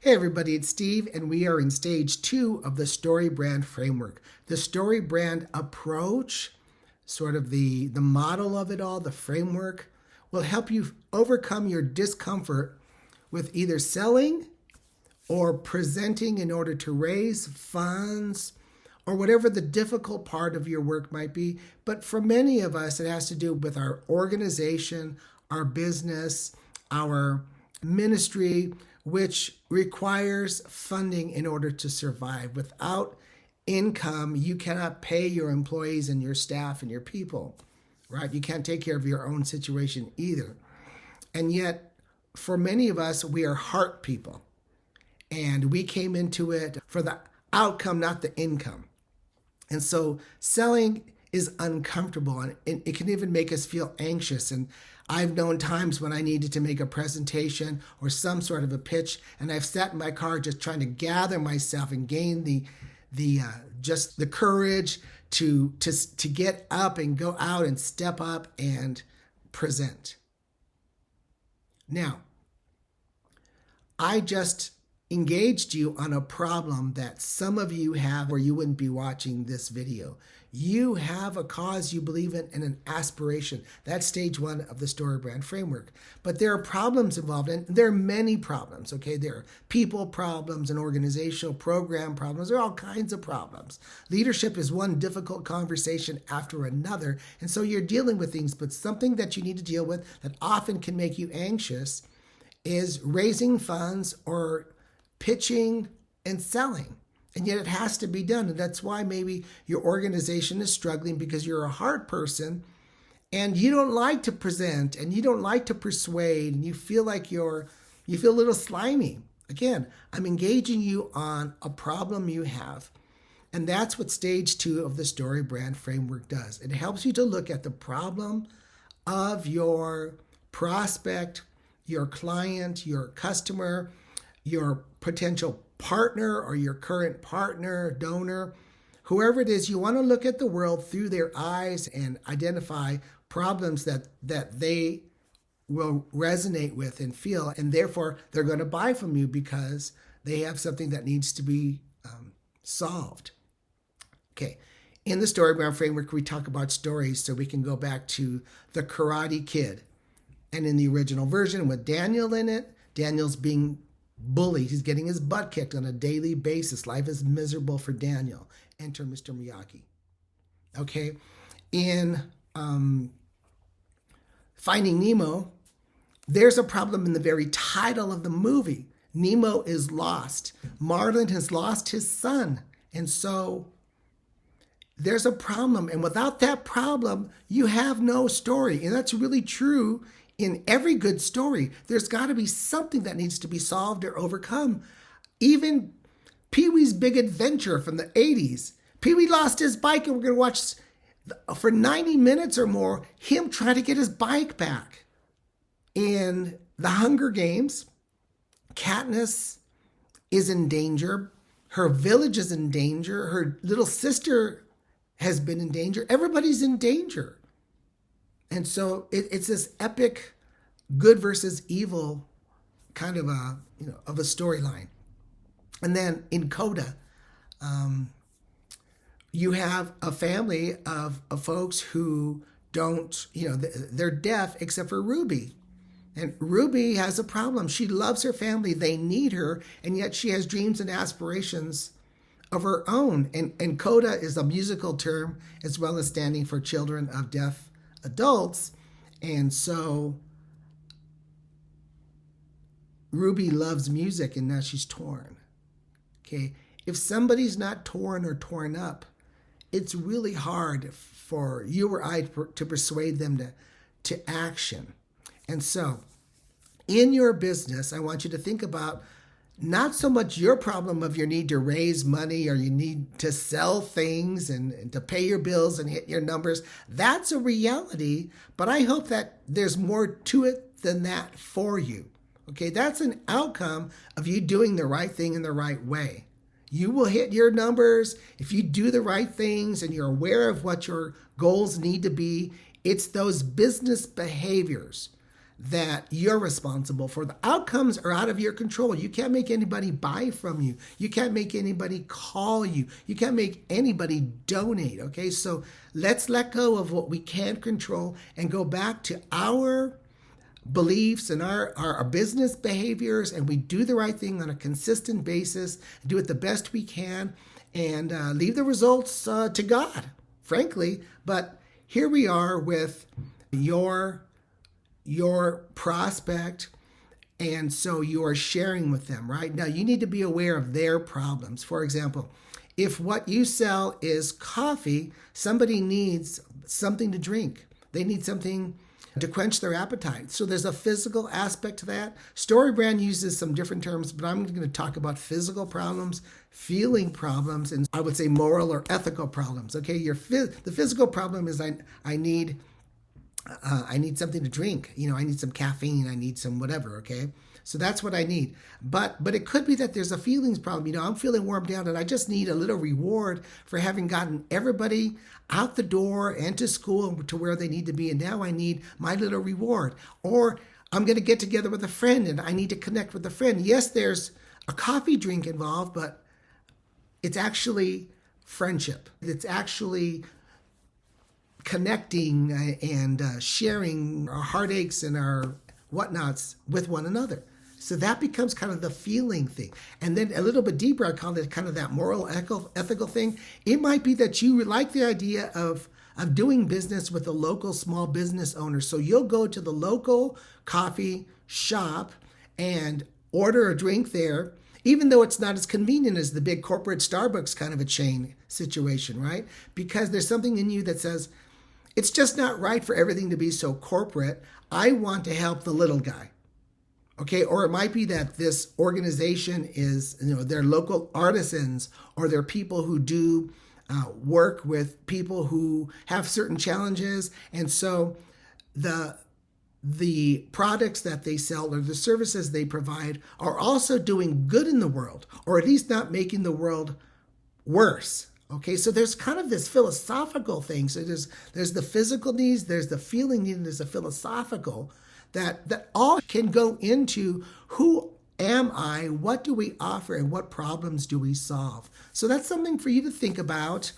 Hey everybody, it's Steve, and we are in stage 2 of the StoryBrand framework. The StoryBrand approach, sort of the model of it all, the framework, will help you overcome your discomfort with either selling or presenting in order to raise funds or whatever the difficult part of your work might be. But for many of us, it has to do with our organization, our business, our ministry, which requires funding in order to survive. Without income, you cannot pay your employees and your staff and your people, right? You can't take care of your own situation either. And yet, for many of us, we are heart people. And we came into it for the outcome, not the income. And so selling is uncomfortable, and it can even make us feel anxious. And I've known times when I needed to make a presentation or some sort of a pitch, and I've sat in my car just trying to gather myself and gain just the courage to get up and go out and step up and present. Now, I just engaged you on a problem that some of you have, or you wouldn't be watching this video. You have a cause you believe in and an aspiration. That's stage 1 of the StoryBrand framework. But there are problems involved, and there are many problems, okay? There are people problems and organizational program problems. There are all kinds of problems. Leadership is one difficult conversation after another, and so you're dealing with things, but something that you need to deal with that often can make you anxious is raising funds or pitching and selling. And yet it has to be done. And that's why maybe your organization is struggling, because you're a hard person and you don't like to present and you don't like to persuade, and you feel like you feel a little slimy. Again, I'm engaging you on a problem you have. And that's what stage 2 of the StoryBrand framework does. It helps you to look at the problem of your prospect, your client, your customer, your potential partner or your current partner, donor, whoever it is. You want to look at the world through their eyes and identify problems that they will resonate with and feel, and therefore they're going to buy from you because they have something that needs to be solved. Okay, in the StoryBrand framework, we talk about stories, so we can go back to the Karate Kid. And in the original version with Daniel in it, Daniel's being bullied. He's getting his butt kicked on a daily basis. Life is miserable for Daniel. Enter Mr. Miyagi. Okay. In Finding Nemo, there's a problem in the very title of the movie. Nemo is lost. Marlin has lost his son. And so there's a problem. And without that problem, you have no story. And that's really true. In every good story, there's got to be something that needs to be solved or overcome. Even Pee-wee's Big Adventure from the 80s. Pee-wee lost his bike, and we're going to watch for 90 minutes or more him try to get his bike back. In The Hunger Games, Katniss is in danger. Her village is in danger. Her little sister has been in danger. Everybody's in danger. And so it's this epic good versus evil kind of a storyline. And then in Coda, you have a family of folks who don't, they're deaf except for Ruby. And Ruby has a problem. She loves her family. They need her. And yet she has dreams and aspirations of her own. And Coda is a musical term as well as standing for children of deaf adults. And so Ruby loves music, and now she's torn. Okay, if somebody's not torn or torn up, it's really hard for you or I to persuade them to action. And so in your business, I want you to think about not so much your problem of your need to raise money or you need to sell things and to pay your bills and hit your numbers. That's a reality, but I hope that there's more to it than that for you. Okay, that's an outcome of you doing the right thing in the right way. You will hit your numbers if you do the right things and you're aware of what your goals need to be. It's those business behaviors, that you're responsible for. The outcomes are out of your control. You can't make anybody buy from you. You can't make anybody call you. You can't make anybody donate, okay? So let's let go of what we can't control and go back to our beliefs and our business behaviors, and we do the right thing on a consistent basis, do it the best we can, and leave the results to God, frankly. But here we are with your prospect, and so you are sharing with them, right? Now, you need to be aware of their problems. For example, if what you sell is coffee, somebody needs something to drink. They need something to quench their appetite. So there's a physical aspect to that. StoryBrand uses some different terms, but I'm going to talk about physical problems, feeling problems, and I would say moral or ethical problems. Okay, the physical problem is I need something to drink. I need some caffeine. I need some whatever. Okay, so that's what I need. But it could be that there's a feelings problem. I'm feeling warmed down, and I just need a little reward for having gotten everybody out the door and to school to where they need to be, and now I need my little reward. Or I'm going to get together with a friend, and I need to connect with a friend. Yes, there's a coffee drink involved, but it's actually friendship. It's actually connecting and sharing our heartaches and our whatnots with one another. So that becomes kind of the feeling thing. And then a little bit deeper, I call it kind of that moral, ethical thing. It might be that you like the idea of doing business with a local small business owner. So you'll go to the local coffee shop and order a drink there, even though it's not as convenient as the big corporate Starbucks kind of a chain situation, right? Because there's something in you that says, it's just not right for everything to be so corporate. I want to help the little guy. Okay, or it might be that this organization is, they're local artisans, or they're people who do work with people who have certain challenges. And so the products that they sell or the services they provide are also doing good in the world, or at least not making the world worse. Okay, so there's kind of this philosophical thing. So there's the physical needs, there's the feeling need, and there's the philosophical that all can go into who am I, what do we offer, and what problems do we solve. So that's something for you to think about.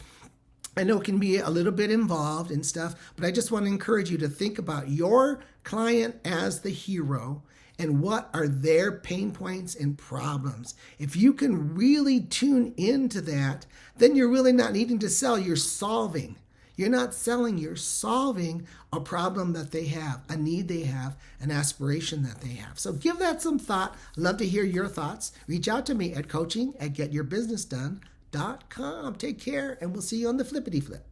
I know it can be a little bit involved and stuff, but I just want to encourage you to think about your client as the hero and what are their pain points and problems. If you can really tune into that, then you're really not needing to sell, you're solving. You're not selling, you're solving a problem that they have, a need they have, an aspiration that they have. So give that some thought. Love to hear your thoughts. Reach out to me at coaching@getyourbusinessdone.com. Take care, and we'll see you on the flippity flip.